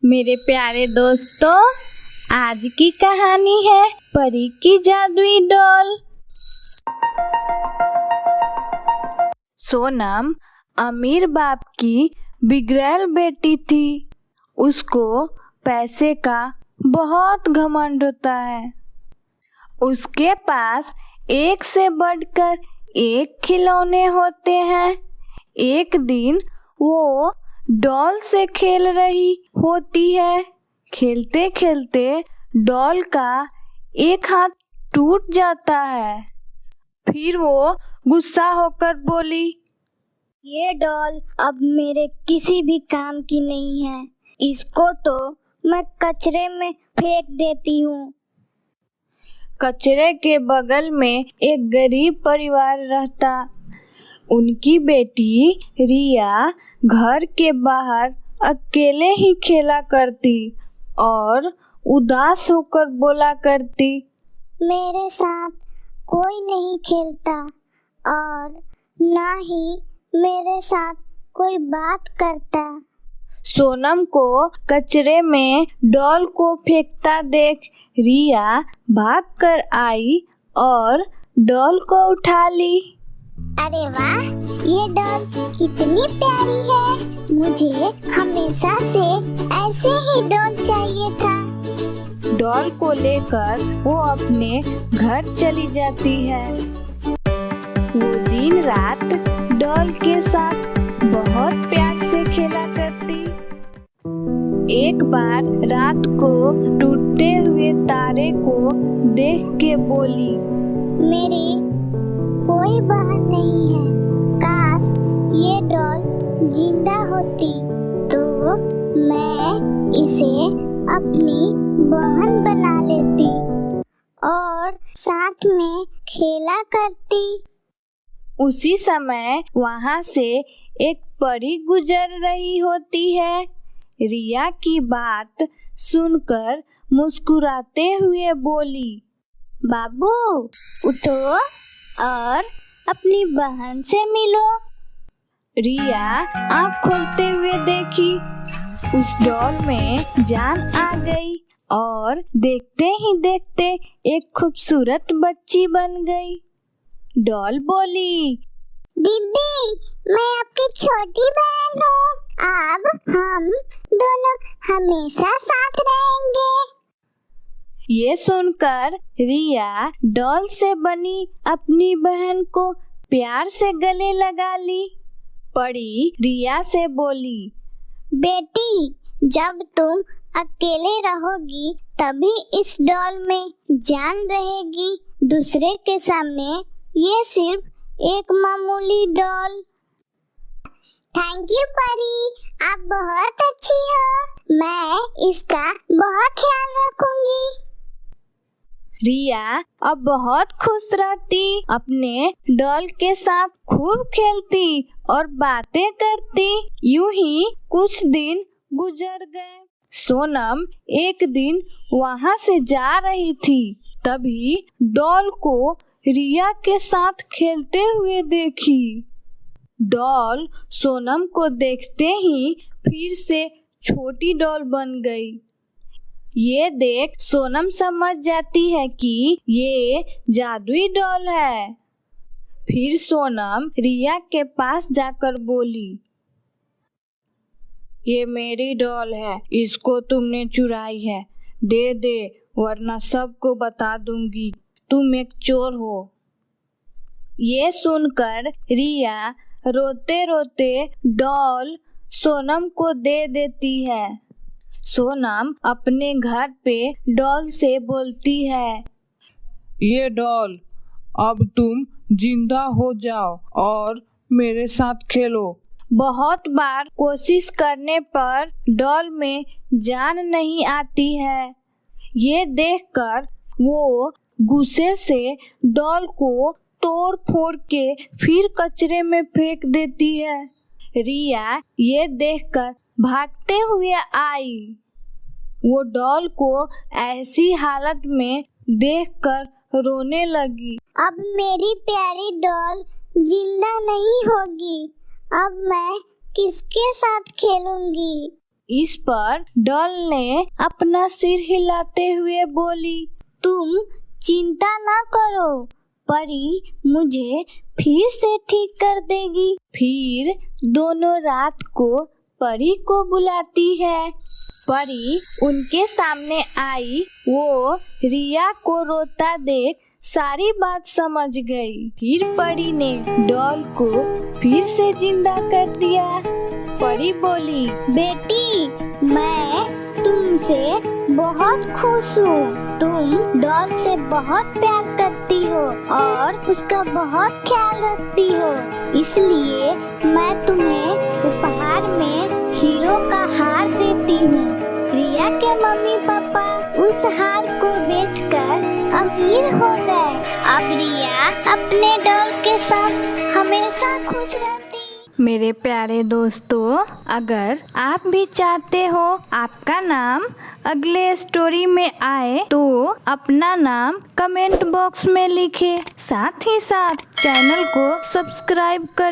मेरे प्यारे दोस्तों, आज की कहानी है परी की जादुई डॉल। सोनम अमीर बाप की बिगड़ैल बेटी थी। उसको पैसे का बहुत घमंड होता है। उसके पास एक से बढ़कर एक खिलौने होते हैं। एक दिन वो डॉल से खेल रही होती है। खेलते खेलते डॉल का एक हाथ टूट जाता है। फिर वो गुस्सा होकर बोली, ये डॉल अब मेरे किसी भी काम की नहीं है। इसको तो मैं कचरे में फेंक देती हूँ। कचरे के बगल में एक गरीब परिवार रहता। उनकी बेटी रिया घर के बाहर अकेले ही खेला करती और उदास होकर बोला करती, मेरे साथ कोई नहीं खेलता और ना ही मेरे साथ कोई बात करता। सोनम को कचरे में डॉल को फेंकता देख रिया भागकर आई और डॉल को उठा ली। अरे वाह, ये डॉल कितनी प्यारी है। मुझे हमेशा से ऐसे ही डॉल चाहिए था। डॉल को लेकर वो अपने घर चली जाती है। वो दिन रात डॉल के साथ बहुत प्यार से खेला करती। एक बार रात को टूटते हुए तारे को देख के बोली, मेरी कोई बहन नहीं है। काश ये डॉल जिंदा होती तो मैं इसे अपनी बहन बना लेती और साथ में खेला करती। उसी समय वहां से एक परी गुजर रही होती है। रिया की बात सुनकर मुस्कुराते हुए बोली, बाबू उठो और अपनी बहन से मिलो। रिया आँख खोलते हुए देखी, उस डॉल में जान आ गई और देखते ही देखते एक खूबसूरत बच्ची बन गई। डॉल बोली, दीदी मैं आपकी छोटी बहन हूँ। अब हम दोनों हमेशा साथ रहेंगे। ये सुनकर रिया डॉल से बनी अपनी बहन को प्यार से गले लगा ली। परी रिया से बोली, बेटी जब तुम अकेले रहोगी तभी इस डॉल में जान रहेगी। दूसरे के सामने ये सिर्फ एक मामूली डॉल। थैंक यू परी, आप बहुत अच्छी हो। मैं इसका बहुत ख्याल रखूंगी। रिया अब बहुत खुश रहती, अपने डॉल के साथ खूब खेलती और बातें करती। यूं ही कुछ दिन गुजर गए। सोनम एक दिन वहां से जा रही थी, तभी डॉल को रिया के साथ खेलते हुए देखी। डॉल सोनम को देखते ही फिर से छोटी डॉल बन गई। ये देख सोनम समझ जाती है कि ये जादुई डॉल है। फिर सोनम रिया के पास जाकर बोली, ये मेरी डॉल है, इसको तुमने चुराई है। दे दे वरना सबको बता दूंगी तुम एक चोर हो। ये सुनकर रिया रोते रोते डॉल सोनम को दे देती है। सोनम अपने घर पे डॉल से बोलती है, ये डॉल अब तुम जिंदा हो जाओ और मेरे साथ खेलो। बहुत बार कोशिश करने पर डॉल में जान नहीं आती है। ये देखकर वो गुस्से से डॉल को तोड़ फोड़ के फिर कचरे में फेंक देती है। रिया ये देखकर भागते हुए आई। वो डॉल को ऐसी हालत में देखकर रोने लगी। अब मेरी प्यारी डॉल जिंदा नहीं होगी। अब मैं किसके साथ खेलूंगी? इस पर डॉल ने अपना सिर हिलाते हुए बोली, तुम चिंता ना करो, परी मुझे फिर से ठीक कर देगी। फिर दोनों रात को परी को बुलाती है। परी उनके सामने आई। वो रिया को रोता देख सारी बात समझ गई। फिर परी ने डॉल को फिर से जिंदा कर दिया। परी बोली, बेटी मैं तुमसे बहुत खुश हूँ। तुम डॉल से बहुत प्यार करती हो और उसका बहुत ख्याल रखती हो, इसलिए मैं तुम्हें उपहार में हीरो का हार देती हूँ। रिया के मम्मी पापा उस हार को बेचकर अमीर हो गए। अब रिया अपने डॉल के साथ हमेशा खुश रहती। मेरे प्यारे दोस्तों, अगर आप भी चाहते हो आपका नाम अगले स्टोरी में आए तो अपना नाम कमेंट बॉक्स में लिखें। साथ ही साथ चैनल को सब्सक्राइब करें।